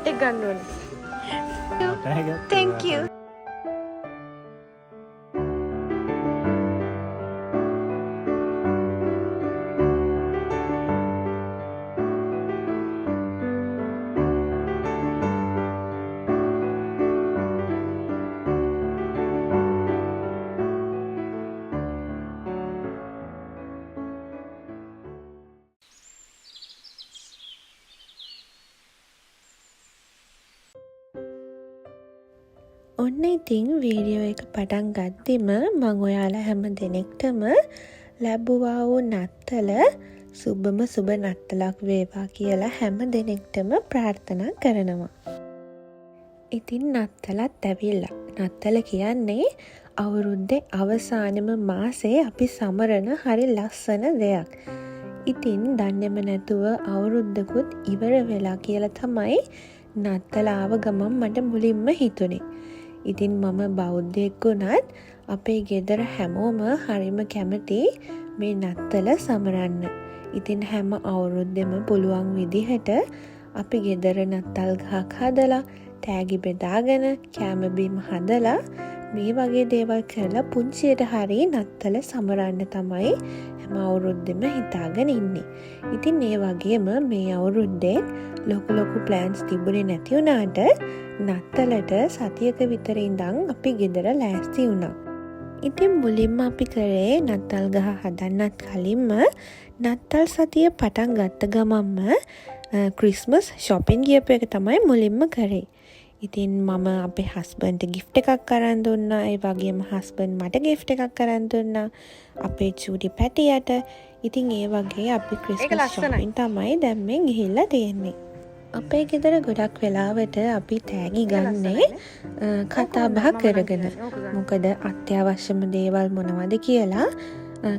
කාට් එක ගන්න ඕනේ. Thank you. ඔන්න ඉතින් වීඩියෝ එක පටන් ගද්දිම මං ඔයාලා හැම දෙනෙක්ටම ලැබුවා වූ නත්තල සුබම සුබ නත්තලක් වේවා කියලා හැම දෙනෙක්ටම ප්‍රාර්ථනා කරනවා. ඉතින් නත්තලත් ඇවිල්ලා. නත්තල කියන්නේ අවුරුද්දේ අවසානම මාසේ අපි සමරන හරි ලස්සන දෙයක්. ඉතින් දන්නේම නැතුව අවුරුද්දකුත් ඉවර වෙලා කියලා තමයි නත්තල ආව ගමන් මට මුලින්ම හිතුනේ. ඉතින් මම බෞද්ධයෙක් වුණත් අපේ ගෙදර හැමෝම හරිම කැමති මේ නත්තල සමරන්න. ඉතින් හැම අවුරුද්දෙම පුළුවන් විදිහට අපි ගෙදර නත්තල් ගහක් හදලා, තෑගි බෙදාගෙන, කෑම බීම හදලා මේ වගේ දේවල් කරලා පුංචියට හරි නත්තල සමරන්න තමයි හැම අවුරුද්දෙම හිතාගෙන ඉන්නේ. ඉතින් ඒ වගේම මේ අවුරුද්දේ ලොකු ප්ලෑන්ස් තිබුණේ නැති වුණාට නත්තලට සතියක විතර ඉඳන් අපි ගෙදර ලෑස්ති වුණා. ඉතින් මුලින්ම අපි කරේ නත්තල් ගහ හදන්නත් කලින්ම නත්තල් සතිය පටන් ගත්ත ගමන්ම ක්‍රිස්මස් shopping ගියපු එක තමයි මුලින්ම කරේ. ඉතින් මම අපේ හස්බන්ඩ්ට gift එකක් අරන් දුන්නා. ඒ වගේම හස්බන්ඩ් මට gift එකක් අරන් දුන්නා. අපේ චූටි පැටියට. ඉතින් ඒ වගේ අපි ක්‍රිස්මස් shopping තමයි දැන් මේ ගිහිල්ලා තියෙන්නේ. අපේ ගෙදර ගොඩක් වෙලාවට අපි තෑගි ගන්නේ කතා බහ කරගෙන. මොකද අත්‍යවශ්‍යම දේවල් මොනවද කියලා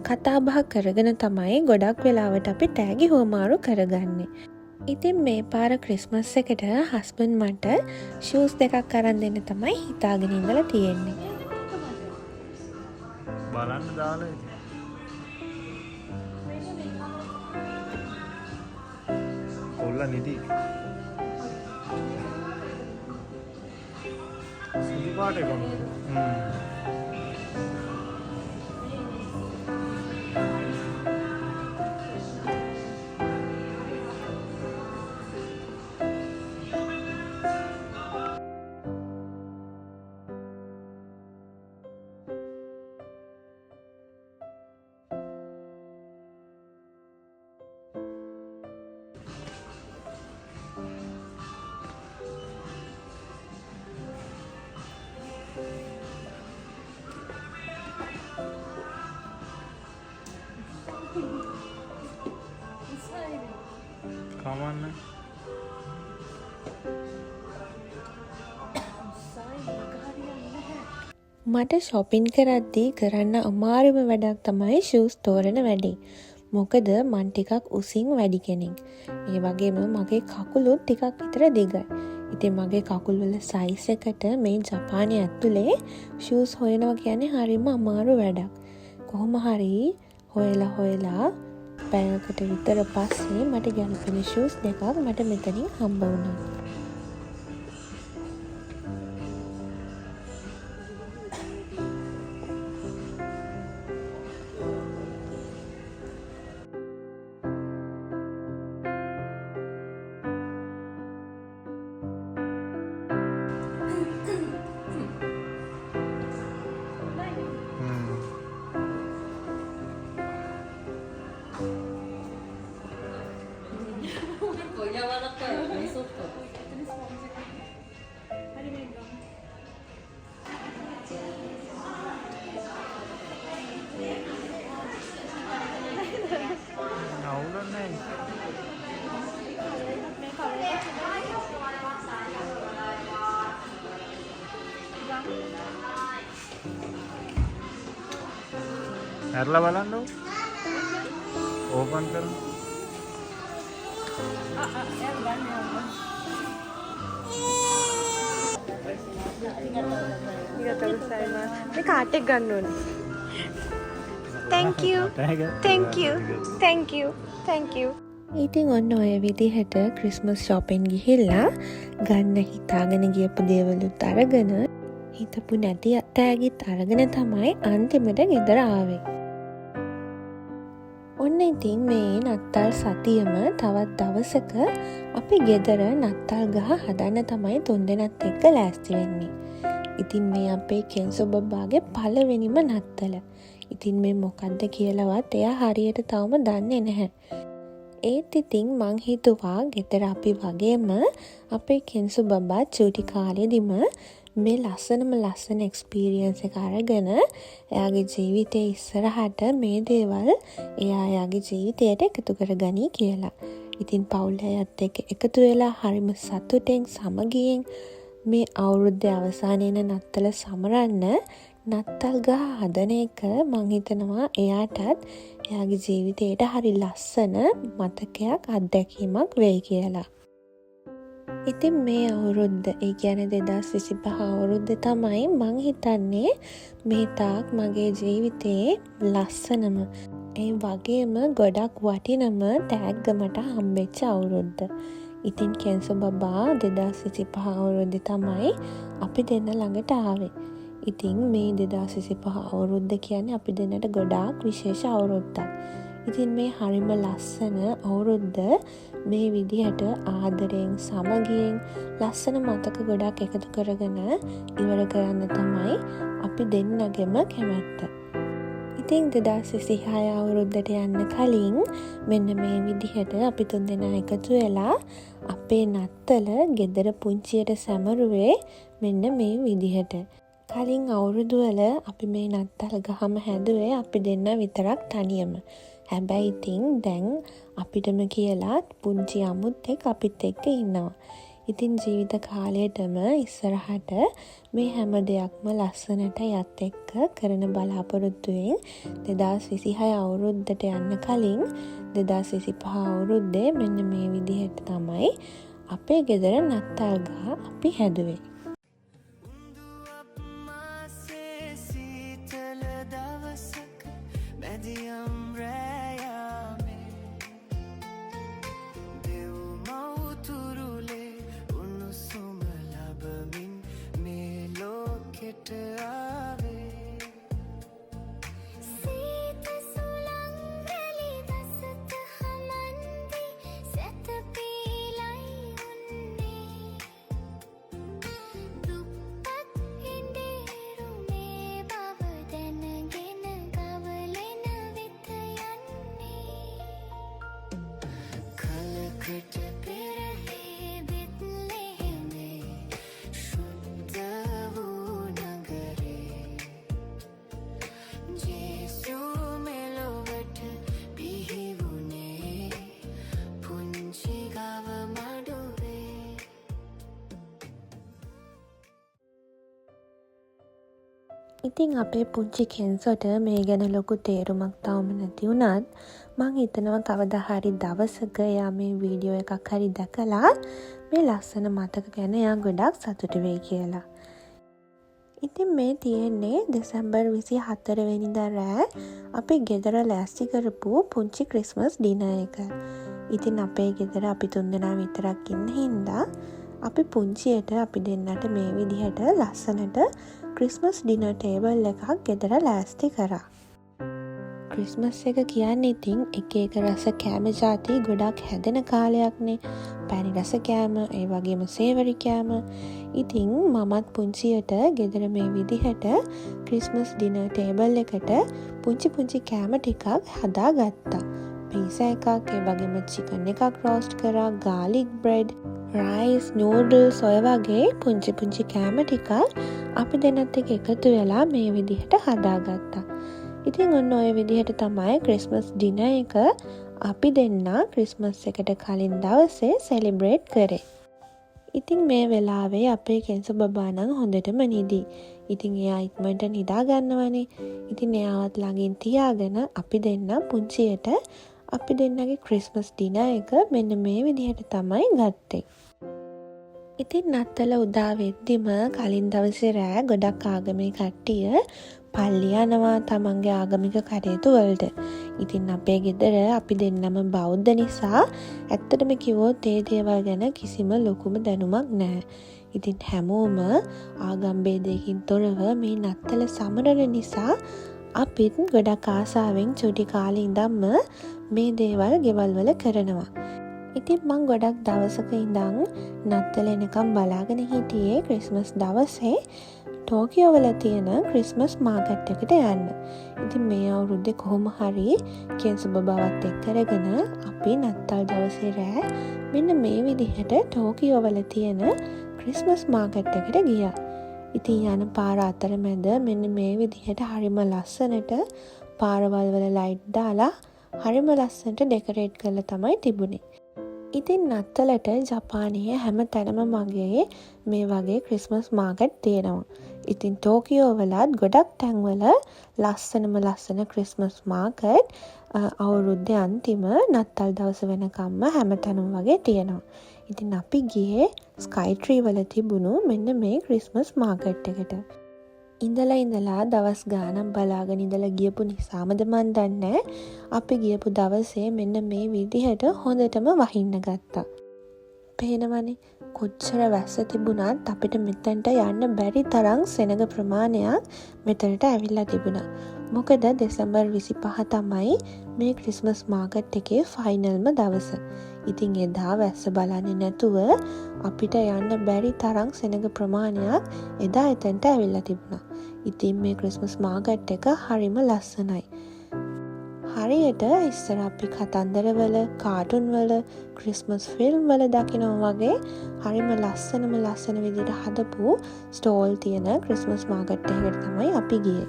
කතා බහ කරගෙන තමයි ගොඩක් වෙලාවට අපි තෑගි හුවමාරු කරගන්නේ. ඉතින් මේ පාර ක්‍රිස්මස් එකට හස්බන්ඩ් මට ෂූස් දෙකක් අරන් දෙන්න තමයි හිතාගෙන ඉඳලා තියෙන්නේ. බලන්න දාලා ඉතින්. කොල්ලා නිදි. සුදු පාට එක කොහොමද? Kamarnya මට shopping කරද්දී කරන්න අමාරුම වැඩක් තමයි shoes තෝරන වැඩේ. මොකද මං ටිකක් උසින් වැඩි කෙනෙක්. ඒ වගේම මගේ කකුලුත් ටිකක් විතර දිගයි. ඉතින් මගේ කකුල් වල size එකට මේ ජපානයේ ඇතුලේ shoes හොයනවා කියන්නේ හරිම අමාරු වැඩක්. කොහොම හරි හොයලා පැයකට විතර පස්සේ මට ගැලපෙන shoes දෙකක් මට මෙතනින් හම්බ වුණා. ඇරලා බලන්න ඕපන් කරන්න. මේ කාට් එක ගන්න ඕනේ. Thank you. Thank you. Thank you. Thank you. ඉතින් ඔන්න ඔය විදිහට ක්‍රිස්මස් ෂොපින් ගිහිල්ලා ගන්න හිතාගෙන ගියපු දේවලුත් අරගෙන හිතපු නැති තෑගිත් අරගෙන තමයි අන්තිමට ගෙදර ආවේ. ඔන්න ඉතින් මේ නත්තල් සතියම තවත් දවසක අපි ගෙදර නත්තල් ගහ හදන්න තමයි තුන්දෙනත් එක්ක ලෑස්ති වෙන්නේ. ඉතින් මේ අපේ කෙන්සෝ බබාගේ පළවෙනිම නත්තල. ඉතින් මේ මොකක්ද කියලාවත් එයා හරියට තවම දන්නේ නැහැ. ඒත් ඉතින් මං හිතුවා ගෙදර අපි වගේම අපේ කෙන්සෝ බබා චූටි කාලෙදිම මේ ලස්සන එක්ස්පීරියන්ස් එක අරගෙන එයාගේ ජීවිතේ ඉස්සරහට මේ දේවල් එයාගේ ජීවිතයට එකතු කරගනී කියලා. ඉතින් පවුල් අයත් එක්ක එකතු වෙලා හරිම සතුටෙන් සමගියෙන් මේ අවුරුද්දේ අවසානයේන නත්තල සමරන්න නත්තල් ගහ හදන එක මං හිතනවා එයාටත් එයාගේ ජීවිතේට හරි ලස්සන මතකයක් අත්දැකීමක් වෙයි කියලා. ඉතින් මේ අවුරුද්ද ඒ කියන්නේ 2025 අවුරුද්ද තමයි මං හිතන්නේ මේ තාක් මගේ ජීවිතේ ලස්සනම ඒ වගේම ගොඩක් වටිනම තෑග්ග මට හම්බෙච්ච අවුරුද්ද. ඉතින් කෙන්සෝ බබා 2025 අවුරුද්දේ තමයි අපි දෙන්න ළඟට ආවේ. ඉතින් මේ 2025 අවුරුද්ද කියන්නේ අපි දෙන්නට ගොඩාක් විශේෂ අවුරුද්දක්. ඉතින් මේ හරිම ලස්සන අවුරුද්ද මේ විදිහට ආදරයෙන් සමගියෙන් ලස්සන මතක ගොඩක් එකතු කරගෙන ඉවර කරන්න තමයි අපි දෙන්නගෙම කැමැත්ත. ඉතින් 2026 අවුරුද්දට යන්න කලින් මෙන්න මේ විදිහට අපි තුන්දෙනා එකතු වෙලා අපේ නත්තල ගෙදර පුංචියට සැමරුවේ මෙන්න මේ විදිහට. කලින් අවුරුදු වල අපි මේ නත්තල් ගහම හැදුවේ අපි දෙන්න විතරක් තනියම. හැබැයි ඉතින් දැන් අපිටම කියලා පුංචි අමුත් එක්ක අපිත් එක්ක ඉන්නවා. ඉතින් ජීවිත කාලයටම ඉස්සරහට මේ හැම දෙයක්ම ලස්සනට යත් එක්ක කරන බලාපොරොත්තුවෙන් 2026 අවුරුද්දට යන්න කලින් 2025 අවුරුද්දේ මෙන්න මේ විදිහට තමයි අපේ ගෙදර නත්තල් ගහ අපි හැදුවේ. ඉතින් අපේ පුංචි කෙන්සොට මේ ගැන ලොකු තේරුමක් තවම නැති වුණත් මං හිතනවා කවදා හරි දවසක එයා මේ වීඩියෝ එකක් හරි දැකලා මේ ලස්සන මතක ගැන එයා ගොඩක් සතුටු වෙයි කියලා. ඉතින් මේ තියෙන්නේ දෙසැම්බර් 24 වෙනිදා රෑ අපි ගෙදර ලෑස්ති කරපු පුංචි ක්‍රිස්මස් ඩිනර් එක. ඉතින් අපේ ගෙදර අපි තුන්දෙනා විතරක් ඉන්න හින්දා අපි පුංචියට අපි දෙන්නට මේ විදිහට ලස්සනට ක්‍රිස්මස් ඩිනර් ටේබල් එකක් ගෙදර ලෑස්ති කරා. ක්‍රිස්මස් එක කියන්නේ ඉතින් එක එක රස කෑම ජාති ගොඩක් හැදෙන කාලයක්නේ. පැණි රස කෑම, ඒ වගේම සේවරි කෑම. ඉතින් මමත් පුංචියට ගෙදර මේ විදිහට ක්‍රිස්මස් ඩිනර් ටේබල් එකට පුංචි කෑම ටිකක් හදාගත්තා. පීසා එකක්, ඒ වගේම චිකන් එකක් රෝස්ට් කරා, ගාර්ලික් බ්‍රෙඩ්, රයිස්, නූඩල්ස් ඔය වගේ පුංචි කෑම ටිකක් අපි දෙන්නත් එක්ක එකතු වෙලා මේ විදිහට හදාගත්තා. ඉතින් ඔන්න ඔය විදිහට තමයි ක්‍රිස්මස් ඩිනර් එක අපි දෙන්න ක්‍රිස්මස් එකට කලින් දවසේ සෙලිබ්‍රේට් කරේ. ඉතින් මේ වෙලාවේ අපේ කෙන්සෝ බබා නම් හොඳටම නිදි. ඉතින් එයා ඉක්මනට නිදා ගන්නවනේ. ඉතින් එයාවත් ළඟින් තියාගෙන අපි දෙන්න පුංචියට අපි දෙන්නගේ ක්‍රිස්මස් ඩිනර් එක මෙන්න මේ විදිහට තමයි ගත්තේ. ඉතින් නත්තල උදා වෙද්දිම කලින් දවසේ රෑ ගොඩක් ආගමික කට්ටිය පල්ලි යනවා තමන්ගේ ආගමික කටයුතු වලට. ඉතින් අපේ ගෙදර අපි දෙන්නම බෞද්ධ නිසා ඇත්තටම කිව්වොත් ඒ දේවල් ගැන කිසිම ලොකුම දැනුමක් නැහැ. ඉතින් හැමෝම ආගම් භේදයකින් තොරව මේ නත්තල සමරන නිසා අපිත් ගොඩක් ආසාවෙන් චුටි කාලේ ඉඳන්ම මේ දේවල් ගෙවල් වල කරනවා. ඉතින් මං ගොඩක් දවසක ඉඳන් නත්තල එනකම් බලාගෙන හිටියේ ක්‍රිස්මස් දවසේ ටෝකියෝ වල තියෙන ක්‍රිස්මස් මාකට් එකට යන්න. ඉතින් මේ අවුරුද්දේ කොහොම හරි කෙන්සුබ බවත් එක්ක කරගෙන අපි නත්තල් දවසේ රෑ මෙන්න මේ විදිහට ටෝකියෝ වල තියෙන ක්‍රිස්මස් මාකට් එකට ගියා. ඉතින් යන පාර අතරමැද මෙන්න මේ විදිහට හරිම ලස්සනට පාරවල් වල ලයිට් දාලා හරිම ලස්සනට ඩෙකොරේට් කරලා තමයි තිබුණේ. ඉතින් නත්තලට ජපානයේ හැම තැනම මගේ මේ වගේ ක්‍රිස්මස් මාකට් තියෙනවා. ඉතින් ටෝකියෝ වලත් ගොඩක් තැන්වල ලස්සන ක්‍රිස්මස් මාකට් අවුරුද්දේ අන්තිම නත්තල් දවස වෙනකම්ම හැම තැනම වගේ තියෙනවා. ඉතින් අපි ගියේ ස්කයි ට්‍රී වල තිබුණු මෙන්න මේ ක්‍රිස්මස් මාකට් එකට. ඉඳලා දවස් ගානක් බලාගෙන ඉඳලා ගියපු නිසාමද මන් දන්නේ අපි ගියපු දවසේ මෙන්න මේ විදිහට හොඳටම වහින්න ගත්තා. පේනවනේ කොච්චර වැස්ස තිබුණත් අපිට මෙතනට යන්න බැරි තරම් සෙනග ප්‍රමාණයක් මෙතනට ඇවිල්ලා තිබුණා. මොකද දෙසැම්බර් 25 තමයි මේ ක්‍රිස්මස් මාකට් එකේ ෆයිනල්ම දවස. ඉතින් එදා වැස්ස බලන්නේ නැතුව අපිට යන්න බැරි තරම් සෙනග ප්‍රමාණයක් එදා එතනට ඇවිල්ලා තිබුණා. ඉතින් මේ ක්‍රිස්මස් මාකට් එක හරිම ලස්සනයි. හරියට ඉස්සර අපි කතන්දරවල, කාටුන් වල, ක්‍රිස්මස් ෆිල්ම් වල දකිනවා වගේ හරිම ලස්සන විදිහට හදපු ස්ටෝල් තියෙන ක්‍රිස්මස් මාකට් එකකට තමයි අපි ගියේ.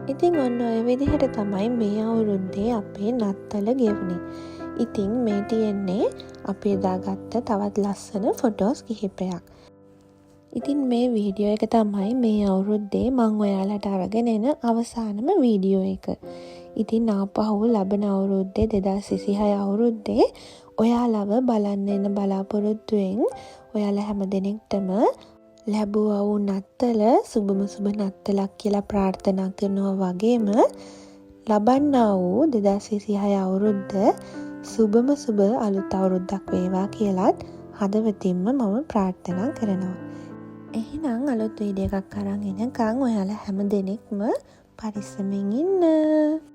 ඉතින් ඔන්න ඔය විදිහට තමයි මේ අවුරුද්දේ අපේ නත්තල ගෙවුනේ. ඉතින් මේ තියෙන්නේ අපි එදා ගත්ත තවත් ලස්සන ෆොටෝස් කිහිපයක්. ඉතින් මේ වීඩියෝ එක තමයි මේ අවුරුද්දේ මං ඔයාලට අරගෙන එන අවසානම වීඩියෝ එක. ඉතින් ආපහු ලබන අවුරුද්දේ 2026 අවුරුද්දේ ඔයාලව බලන්න එන බලාපොරොත්තුවෙන් ඔයාලා හැම දෙනෙක්ටම ලැබුවා වූ නත්තල සුබම සුබ නත්තලක් කියලා ප්‍රාර්ථනා කරනවා වගේම ලබන්නා වූ 2026 අවුරුද්ද සුබම සුබ අලුත් අවුරුද්දක් වේවා කියලාත් හදවතින්ම මම ප්‍රාර්ථනා කරනවා. එහෙනම් අලුත් වීඩියෝ එකක් අරන් එනකන් ඔයාලා හැම දෙනෙක්ම පරිස්සමෙන් ඉන්න.